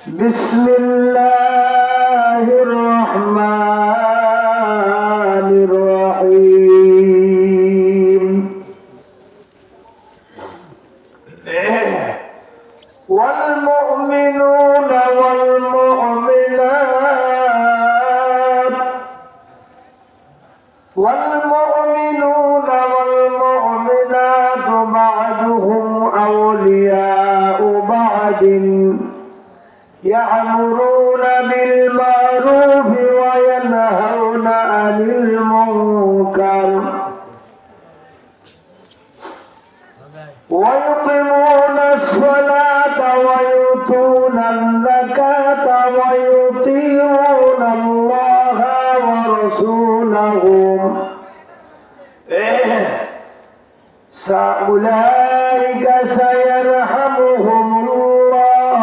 بسم الله الرحمن الرحيم والمؤمنون والمؤمنات بعضهم أولياء بعض يأمرون بالمعروف وينهون عن المنكر ويقيمون الصلاة ويؤتون الزكاة ويطيعون الله ورسوله أولئك سيرحمهم الله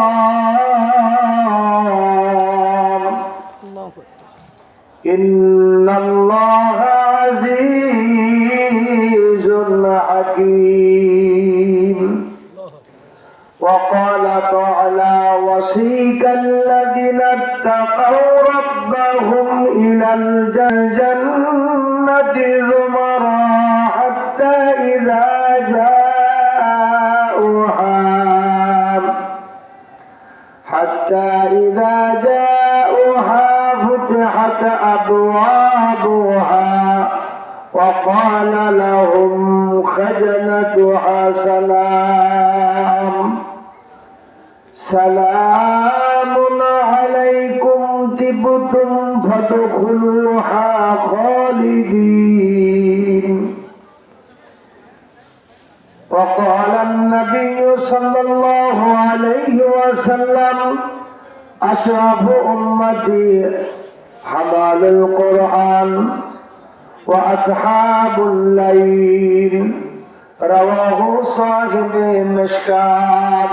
إن الله عزيز حكيم. وقال تعالى وسيق الذين اتقوا ربهم إلى الجنة زمرا حتى إذا جاءوها فتحت أبوابها وقال لهم خزنتها سلام عليكم طبتم فادخلوها خالدين. وقال النبي صلى الله عليه وسلم أشرف أمتي حمال القرآن وأصحاب الليل. رواه صاحب المشكات.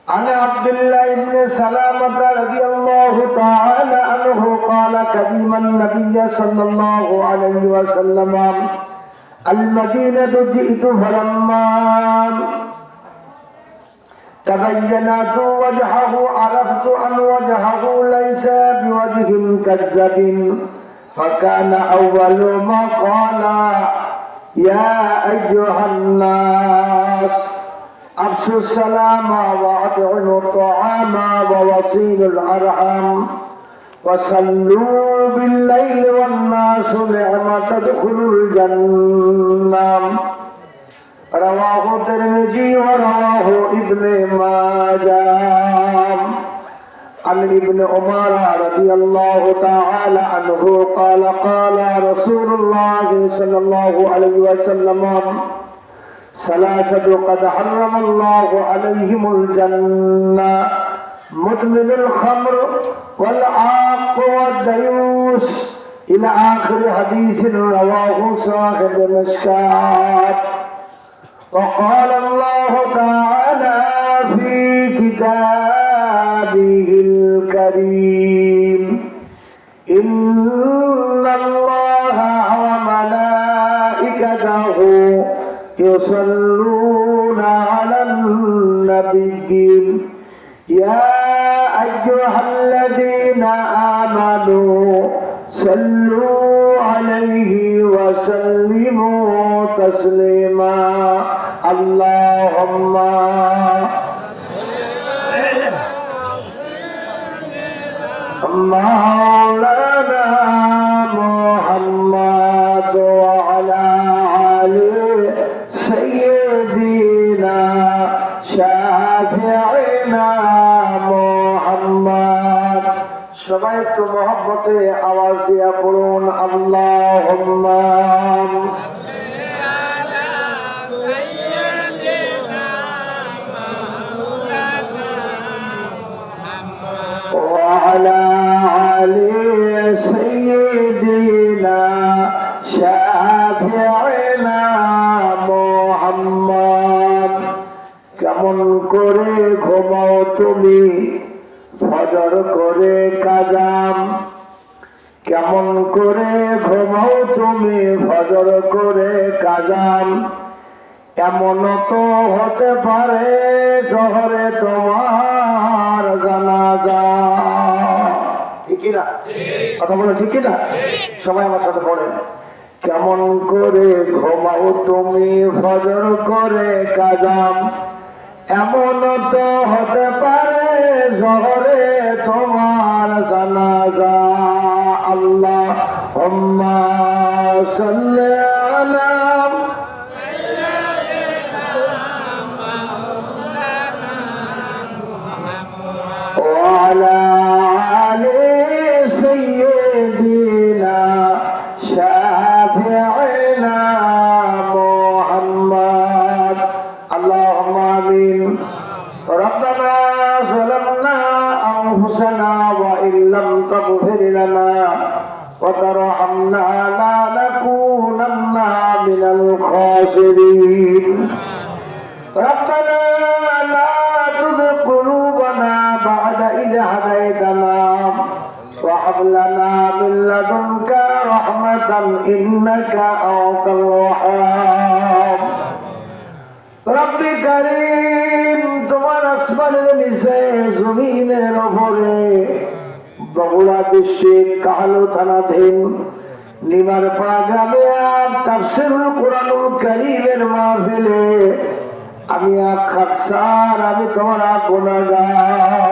عن عبد الله بن سلامة رضي الله تعالى عنه قال قدم النبي صلى الله عليه وسلم المدينة جئت فلما تبينت وجهه عرفت أن وجهه ليس بوجه كذب فكان أول ما قال يا أيها الناس أفشوا السلام وأطعموا الطعام ووصلوا الأرحام وصلوا بالليل والناس نعم تدخلوا الجنة. رواه الترمذي ورواه ابن ماجه. عن ابن عمر رضي الله تعالى عنه قال قال رسول الله صلى الله عليه وسلم ثلاثة قد حرم الله عليهم الجنة مدمن الخمر والعاق والديوث إلى آخر حديث رواه صاحب المشكات. وقال الله تعالى في كتابه الكريم إن الله وملائكته يصلون على النبي يا أيها الذين آمنوا صلوا عليه وسلموا تسليما. اللهم مولانا محمد وعلى آل سيدنا شافعنا محمد. সবাই একটু মহব্বতে আওয়াজ দিয়া পড়ুন আল্লাহুম্মা وعلى آل سيدنا شافعنا محمد. কেমন করে ঘুমাও তুমি ফজর করে কাজাম, কেমন করে ঘুমাও তুমি ফজর করে কাজাম, এমন তো হতে পারে জহরে তোমার কিনা? কথা বলে ঠিক কিনা? সবাই আমার সাথে পড়েন। কেমন করে ঘুমাও তুমি ফজর করে কাজাম, এমন তো হতে পারে জহরে তোমার জানাজা। আল্লাহুম্মা সাল্লি আলা وعلى آل سيدنا شافعنا محمد اللهم آمين ربنا ظلمنا أنفسنا وإن لم تغفر لنا وترحمنا لنكونن من الخاسرين ربنا لا تزغ قلوبنا بعد إذ هديتنا وهب لنا من لدنك رحمة إنك أنت الوهاب رب كريم তোমার আসমানের নিচে জমিনের উপরে বগুড়া ডিস্ট্রিক্ট কাহালু থানাধীন নিমার পাড়া গ্রামে তাফসীরুল কুরআনুল কারীমের মাহফিলে আমি খাকসার, আমি তোমার গুনাহগার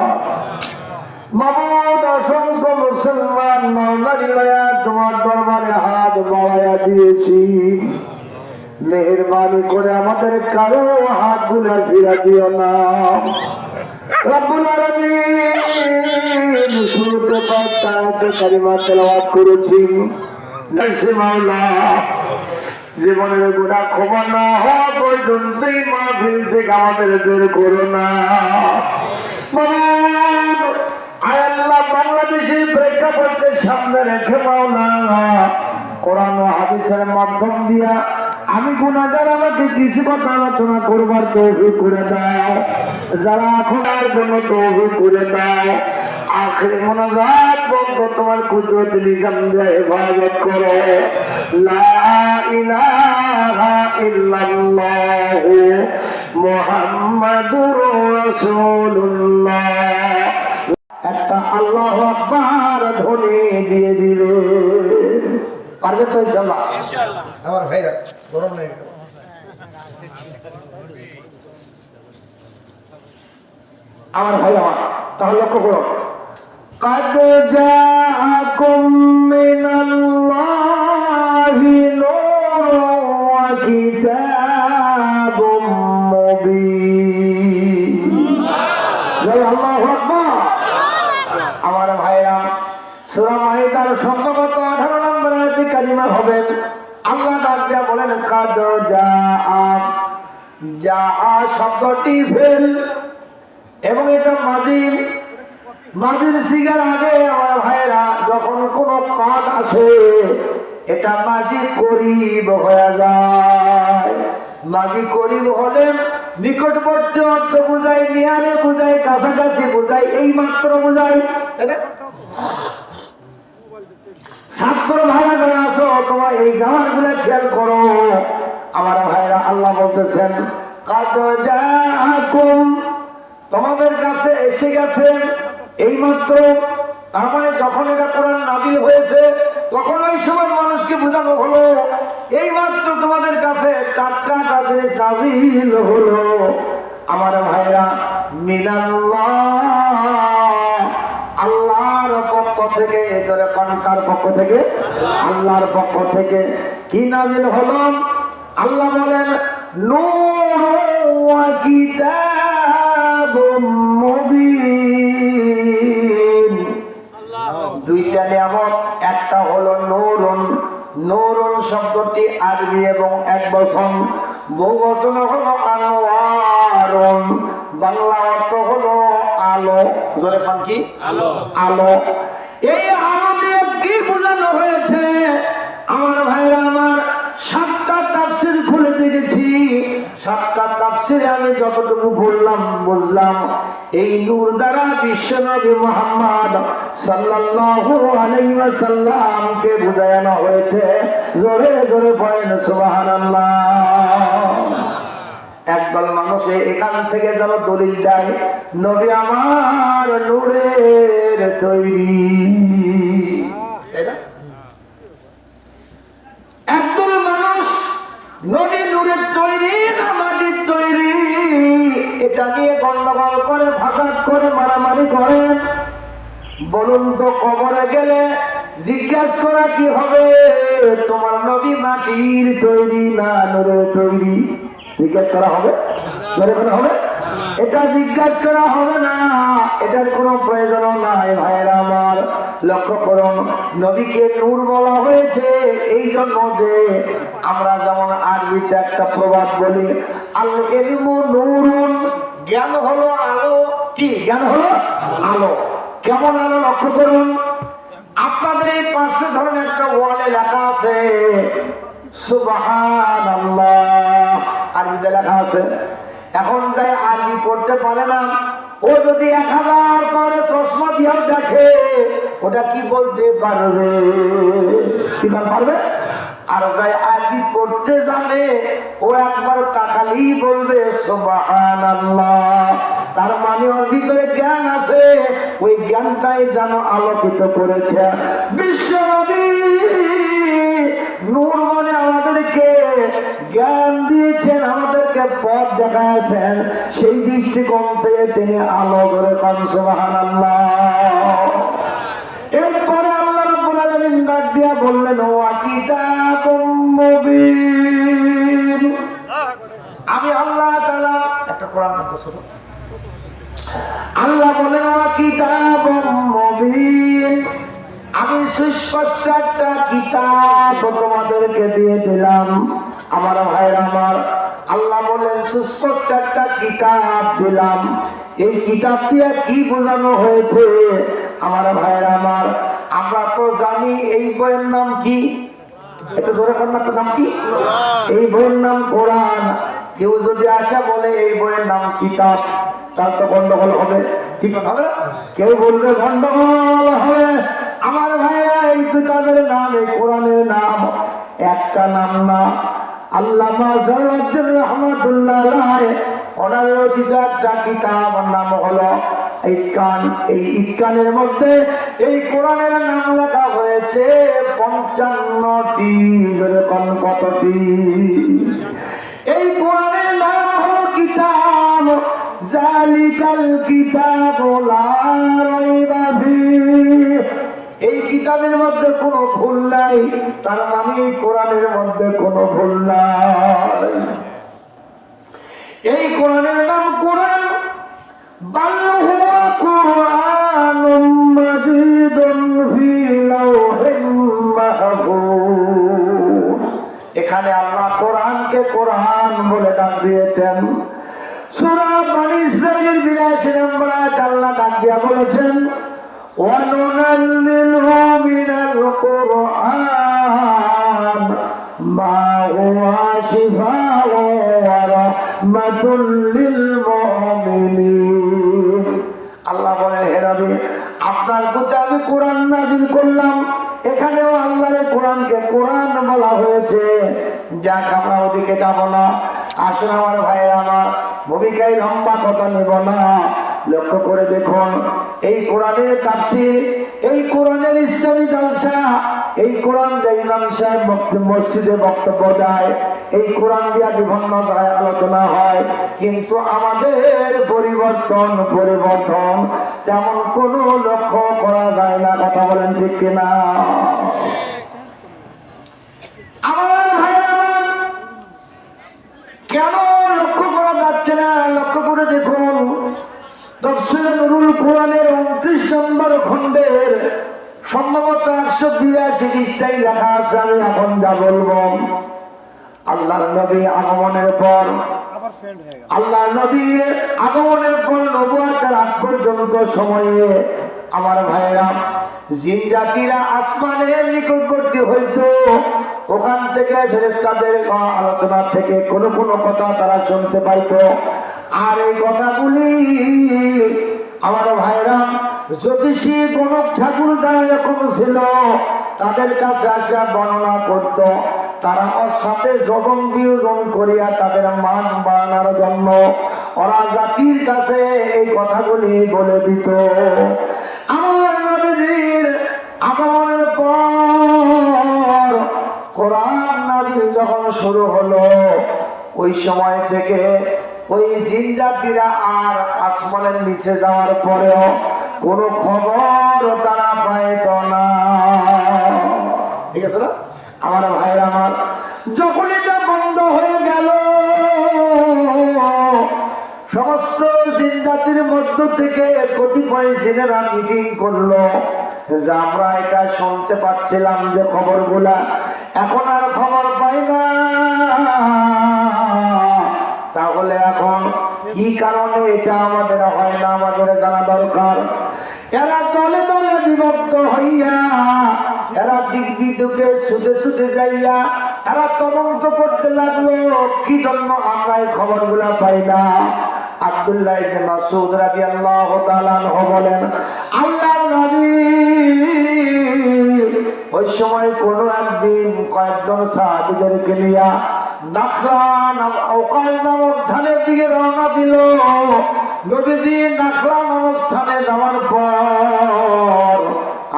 মাবুদ। অসংখ্য মুসলমান নরনারী লয়া তোমার দরবারে হাত বাড়াইয়া দিয়েছি, মেহেরবানি করে আমাদের কারো হাত গুলা ফিরা দিও না রব্বুল আলামিন। শুরুতে পাঁচটা কালিমা তেলাওয়াত করেছি। নরসে মাওলা জীবনের গুনাহ ক্ষমা না হওয়া পর্যন্তই মাহফিল থেকে আমাদের বের করো না। আয় আল্লাহ, বাংলাদেশের প্রেক্ষাপটকে সামনে রেখে মাওলা কোরআন ও হাদিসের মাধ্যম দিয়া আমি গুনাহগার, আমাকে কিছু কথা আলোচনা করবার তৌফিক করে দাও। যারা এখন আর জন্য তৌফিক করে দাও। আখির মোনাজাত বন্ধ তোমার কুদরত নিজাম দিয়ে হেফাজত করো। লা ইলাহা ইল্লাল্লাহ মুহাম্মাদুর রাসূলুল্লাহ। একটা আল্লাহু আকবার ধ্বনি দিয়ে দিলে পারবে তো ইনশাআল্লাহ? আমার ভাইরা গরম নেই। আমার ভাই আমার তাহলে লক্ষ্য করো, قد جاءكم من الله نور وكتاب مبين। আল্লাহু আকবার। আমার ভাইরা সূরা মাইদার সম্ভবত 18 নম্বর আয়াতে কালিমা হবে। আল্লাহ তাআলা বলেন কাদ জা শব্দটি ফেল এবং এটা মাজির সিগার আগে আমার ভাইরা যখন কোনো কাজ আসে এটা মাজি করিব হয়ে যায়। মাজি করিব হলে নিকটবর্তী অর্থ বুঝায়, নিয়ারে বুঝায়, কাছাকাছি বুঝায়, এই মাত্র বুঝায়। ছাত্র ভাইরা যারা আসো তোমার এই গাওয়ার গুলা খেয়াল করো। আমার ভাইরা আল্লাহ বলতেছেন কাদ জাআকুম, তোমাদের কাছে এসে গেছে এই মাত্র। তার মানে যখন এটা কোরআন নাযিল হয়েছে তখন ওই সময় মানুষকে বোঝানো হলো এই মাত্র তোমাদের কাছে টাটকা জিনিস নাযিল হলো। আমার ভাইরা মিনাল্লাহ, আল্লাহর পক্ষ থেকে, এজরে কার পক্ষ থেকে? আল্লাহর পক্ষ থেকে। কি নাযিল হলো? আল্লাহ বলেন নূর ওয়া কিতাবুম মুবিন। দুইটা নিয়ামত, একটা হলো নূরুন। নূরুন শব্দটি আরবি এবং এক বচন, বহু বচন হলো আনোয়ারুন। বাংলা অর্থ হলো আলো। জোরে পান কি? আলো। আলো। এই আলো দিয়ে কি বোঝানো হয়েছে? আমার ভাইরা আমার, 7টা তাফসীর খুলে দেখেছি। 7টা তাফসীরে আমি যতটুকু বুঝলাম এই নূর দ্বারা বিশ্বনবী মুহাম্মদ সাল্লাল্লাহু আলাইহি ওয়াসাল্লামকে বুঝানো হয়েছে। জোরে জোরে বলেন সুবহানাল্লাহ। একদল মানুষে এখান থেকে যেন দলিল দেয় নবী আমার নূরের তৈরি। একদল মানুষ নবী নূরের তৈরি না মাটির তৈরি এটা নিয়ে গন্ডগোল করে, ফাসাদ করে, মারামারি করে। বলুন তো কবরে গেলে জিজ্ঞাসা করা কি হবে, তোমার নবী মাটির তৈরি না নূরের তৈরি? জিজ্ঞাসা করা হবে? হবে? এটা জিজ্ঞাসা করা হবে না, এটার কোনো প্রয়োজন নাই। ভাইয়েরা আমার, লক্ষ্য করুন, নবীকে নূর বলা হয়েছে এই জন্য যে আমরা যেমন আরবিতে একটা প্রবাদ বলি, আল ইলমু নূরুন, জ্ঞান হলো আলো। কি জ্ঞান হলো? আলো। কেমন আলো? লক্ষ্য করুন, আপনাদের এই পাশে ধরুন একটা ওয়ালে লেখা আছে সুবহানাল্লাহ, আরবিতে লেখা আছে। এখন যাই আরবি পড়তে পারে না, ও যদি 1000 পরে চশমা দিয়ে দেখে ওটা কি বলতে পারবে? কি পারবে? আর যাই আরবি পড়তে জানে ও একবার তাকালেই বলবে সুবহানাল্লাহ। তার মানে ওর ভিতরে জ্ঞান আছে, ওই জ্ঞানটাই যেন আলোকিত করেছে বিশ্বনবী। নূর মানে আমাদেরকে জ্ঞান দিয়েছেন, আমাদেরকে পথ দেখাচ্ছেন, সেই দৃষ্টিকোণ থেকে তিনি আলো করে পান সুবহানাল্লাহ। এরপরে আল্লাহ রাব্বুল আলামিন ডাক দিয়া বললেন ওয়া কিতাবুম মুবিন। আমি আল্লাহ তাআলা একটা কোরআন মধ্যে ছোট আল্লাহ বলেন ওয়া কিতাবুম মুবিন, আমি সুস্পষ্ট একটা কিতাব তোমাদেরকে দিয়ে দিলাম। আমার ভাইরা আমার, আল্লাহ বলেন সুস্পষ্ট একটা কিতাব দিলাম। এই কিতাব দিয়ে কি বোঝানো হয়েছে? আমার ভাইরা আমার, আমরা তো জানি এই বইয়ের নাম কি, একটু ধরে কন্যার নাম কি? এই বইয়ের নাম কোরআন। কেউ যদি আসে বলে এই বইয়ের নাম কিতাব, তার তো গন্ডগোল হবে। ঠিক হবে? কেউ বলবে গন্ডগোল হবে। আমার ভাইরা, এই কিতাবের নাম, এই কোরআনের নাম একটা নাম না। আল্লামা জালালউদ্দিন রাহমাতুল্লাহ আলাইহি ওনার রচিত একটা কিতাব নাম হলো ইতকান। এই ইতকানের মধ্যে এই কোরআনের নাম লেখা হয়েছে 55টি। এরকম কতটি? এই কোরআনের নাম হলো কিতাব। জালিকাল কিতাবু লা রাইবা ফীহ। এই কিতাবের মধ্যে কোনো ভুল নাই, তার মানে এই কোরআনের মধ্যে কোনো ভুল নাই। এই কোরআনের নাম কোরআন। বাল হুয়া কুরআনুম মাজিদুন ফি লাওহিন মাহফুজ। এখানে আল্লাহ কোরআনকে কোরআন বলে ডাক দিয়েছেন। সূরা বনী ইসরাঈলের 82 নম্বর আয়াত আল্লাহ ডাক দিয়া বলেছেন وَنُنَزِّلُ مِنَ الْقُرْآنِ مَا هُوَ شِفَاءٌ وَرَحْمَةٌ لِلْمُؤْمِنِينَ। আল্লাহ বলেন, হে নবী, আপনার প্রতি আমি কোরআন নাযিল করলাম। এখানেও আল্লাহর কোরআনকে কোরআন বলা হয়েছে। যাক, আমরা ওদিকে যাব না। আসুন আমার ভাইয়েরা আমার, ভূমিকায় লম্বা কথা নেব না। লক্ষ্য করে দেখুন, এই কোরআনের তাফসীর, এই কোরআনের ইসলামী জালসা, এই কোরআন দিয়ে ইমাম সাহেব মসজিদে বক্তব্য দেয়, এই কোরআন দিয়ে বিভিন্ন জায়গায় আলোচনা হয়, কিন্তু আমাদের পরিবর্তন তেমন কোনো লক্ষ্য করা যায় না। কথা বলেন ঠিক কিনা? আমার ভাইরা আমার, কেন লক্ষ্য করা যাচ্ছে না? লক্ষ্য করে দেখুন, তাফসীরে নুরুল কোরআনের 29 নম্বর খণ্ডের সম্ভবত 182 পৃষ্ঠায় লেখা আছে। আমি এখন যা বলবো, আল্লাহর নবী আগমনের পর, আল্লাহর নবীর আগমনের পর নবুয়তের আগ পর্যন্ত সময়ে আমার ভাইরা, জিন জাতিরা আসমানের নিকটবর্তী হইত। ওখান থেকে ফেরেশতাদের আলোচনা থেকে কোনো কোনো কথা তারা শুনতে পাইত। আর এই কথাগুলি আমার ভাইরা জ্যোতিষী গণক ঠাকুর যারা এরকম ছিল, তাদের কাছে আসা বর্ণনা করত। তারা ওর সাথে যখন বিয়োজন করিয়া তাদের মান বাড়ানোর জন্য ওরা জাতির কাছে এই কথাগুলি বলে দিত। আমার নবীর আগমনের পর কোরআন নাযিল যখন শুরু হলো, ওই সময় থেকে ওই জিন জাতিরা আর আসমানের নিচে যাওয়ার পরেও কোনো খবর তারা পাইত না। ঠিক আছে না আমার ভাইরা? আমার যখন এটা বন্ধ হয়ে গেল, সমস্ত জিন জাতির মধ্য থেকে কতিপয় জিনেরা মিটিং করলো যে আমরা এটা শুনতে পাচ্ছিলাম যে খবরগুলা, এখন আর খবর পাই না, তাহলে এখন কি কারণে এটা আমাদের হয় না, আমাদের জানা দরকার। এরা দলে দলে বিভক্ত হইয়া এরা দিক বিদুকে ছুটে ছুটে যাইয়া এরা তদন্ত করতে লাগলো কি জন্য আমরা এই খবরগুলা পাই না। আব্দুল্লাহ ইবনে মাসউদ রাদিয়াল্লাহু তাআলা আনহু বলেন, আল্লাহর নবী ওই সময় কোনো একদিন কয়েকজন সাহাবীদেরকে নিয়ে নাখলা নামক স্থানের দিকে রওনা দিল। নবীজি নাখলা নামক স্থানে যাওয়ার পর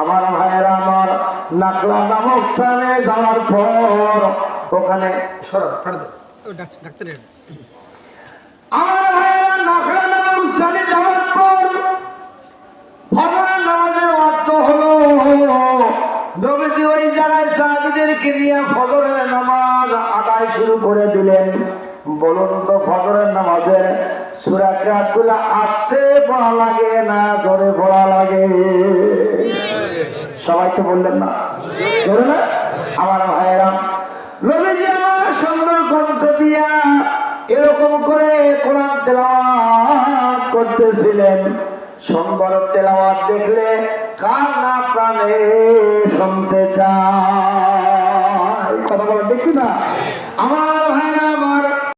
আমার ভাইয়েরা আমার, নাখলা নামক স্থানে যাওয়ার পর ওখানে আমার ভাইয়েরা নাখলা নামক স্থানে যাওয়ার পর ফজরের নামাজের ওয়াক্ত হলো। নবীজি ওই জায়গায় সাহাবীদেরকে নিয়ে ফজরের নামাজ আদায় শুরু করে দিলেন। বলুন তো ফজরের নামাজের সূরা কিরাতগুলো আস্তে পড়া লাগে না জোরে পড়া লাগে? সবাই তো বললেন না, জোরে না? আমার ভাইয়েরা, নবীজি আমার সুন্দর কণ্ঠ দিয়া এরকম করে কোরআন তেলাওয়াত করতেছিলেন। সুন্দর তেলাওয়াত দেখলে কার না প্রাণে শুনতে চায়? কথা বলে দেখি না আমার ভাইরা আমার।